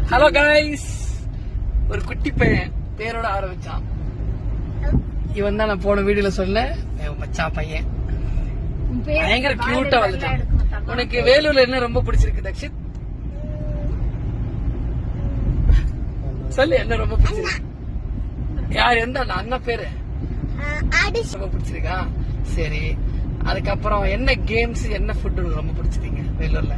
Hello guys, ஒரு குட்டி பையன் பேரோட ஆரம்பிச்சான். இவன் தான் நான் போன வீடியோல சொன்ன மச்சான் பையன். பயங்கர கியூட்டா வந்துட்டான். உனக்கு வேலூர்ல என்ன ரொம்ப பிடிச்சிருக்கு தக்ஷித்? சொல்லு, என்ன ரொம்ப பிடிச்சிருக்கு? யார் எந்த அண்ணா பேரு ரொம்ப பிடிச்சிருக்கா? சரி, அதுக்கப்புறம் என்ன கேம்ஸ் என்ன ஃபுட் ரொம்ப பிடிச்சிருக்கீங்க வேலூர்ல?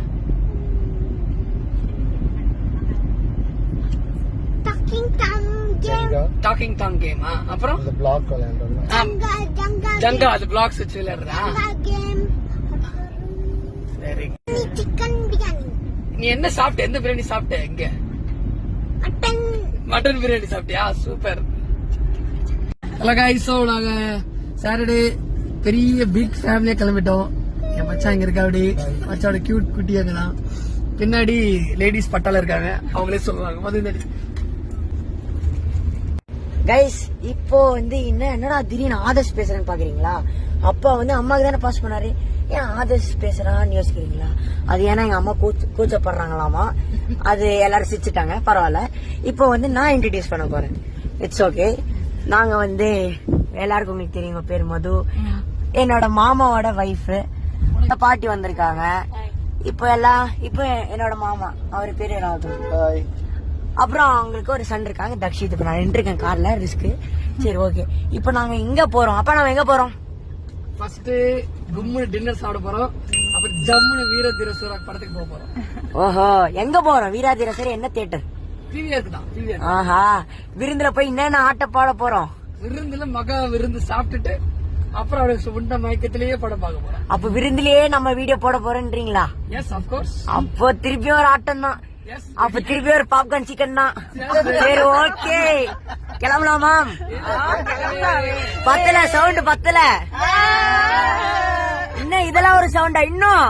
Talking Tom game. அப்புறம் ஜங்கா, அது பிளாக்ஸ் வச்சு விளையாடுறா. சரி, நீ என்ன சாப்பிட்ட? எந்த பிரியாணி சாப்பிட்ட? இங்க மட்டன் பிரியாணி சாப்பிட்டியா? சூப்பர். ஹலோ கைஸ், சோ நாங்க சாட்டர்டே பெரிய பிக் ஃபேமிலியா கிளம்பிட்டோம். என் மச்சான் இங்க இருக்கா, அப்படி மச்சாவோட கியூட் குட்டி அங்கதான். பின்னாடி லேடிஸ் பட்டால இருக்காங்க, அவங்களே சொல்லுவாங்க. வந்து கைஸ், இப்போ வந்து என்னடா திடீர்னு ஆதர்ஸ் பேசுறேன்னு பாக்குறீங்களா? அப்பா வந்து அம்மாக்கு தானே பாஸ் பண்ணாரு, ஏன் ஆதர்ஸ் பேசுறான்னு யோசிக்கிறீங்களா? அது ஏன்னா எங்க அம்மா கூச்சப்படுறாங்களாமா. அது எல்லாரும் சிரிச்சுட்டாங்க, பரவாயில்ல. இப்போ வந்து நான் இன்ட்ரடியூஸ் பண்ண போறேன். It's okay. நாங்க வந்து எல்லாருக்கும் உங்களுக்கு தெரியுங்க, பேர் மது. என்னோட மாமாவோட வைஃப் பாட்டி வந்திருக்காங்க. இப்போ என்னோட மாமா, அவரு பேரு ராது. அப்புறம் அவங்களுக்கு ஒரு சன் இருக்காங்க, தக்ஷித். இப்ப நான் நின்றுருக்கேன் கார்ல, ரிஸ்க். சரி, ஓகே. இப்ப நாங்க எங்க போறோம்? அப்ப நம்ம எங்க போறோம்? ஃபர்ஸ்ட் கும்முனு டின்னர் சாப்பிட போறோம். அப்புறம் ஜம்முனு வீரதீரசுரா படத்துக்கு போக போறோம். ஓஹோ, எங்க போறோம்? வீரதீரசுரா என்ன தியேட்டர்? பிவிஆர் தான். பிவிஆர். ஆஹா, விருந்துல போய் என்னென்ன ஆட்ட பாட போறோம்? விருந்துல விருந்து சாப்பிட்டுட்டு அப்புறம் அவரு உண்ட மயக்கத்திலேயே படம் பார்க்க போறோம். அப்ப விருந்துலயே நம்ம வீடியோ போட போறோம்ன்றீங்களா? S, of course. அப்போ திருப்பியும் ஒரு ஆட்டம் தான். அப்ப திருப்பி ஒரு பாப்கார்ன் சிக்கன் தான். சரி, ஓகே, கிளம்பலாமா? பத்தல, சவுண்ட் பத்தல. இன்னும் இதெல்லாம் ஒரு சவுண்டா? இன்னும்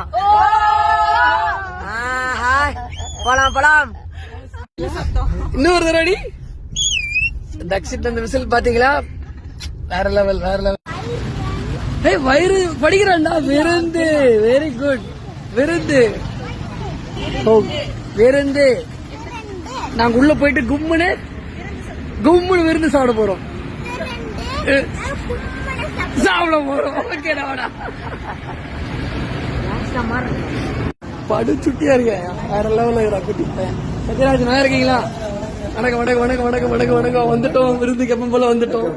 போலாம். இன்னொரு தடவை தக்ஷித் அந்த விசில் பாத்தீங்களா? வேற லெவல். ஏய், வயிறு படிக்கிறான்டா. விருந்து, வெரி குட். விருந்து நாங்க உள்ள போயிட்டு கும்முன்னு விருந்து சாப்பிட போறோம். படு சுட்டியா இருக்கேன், வேற லெவல்ல இருக்கிற குட்டி பையன். சத்யராஜ், நல்லா இருக்கீங்களா? வணக்கம். வந்துட்டோம், விருந்துக்கு எப்ப போல வந்துட்டோம்.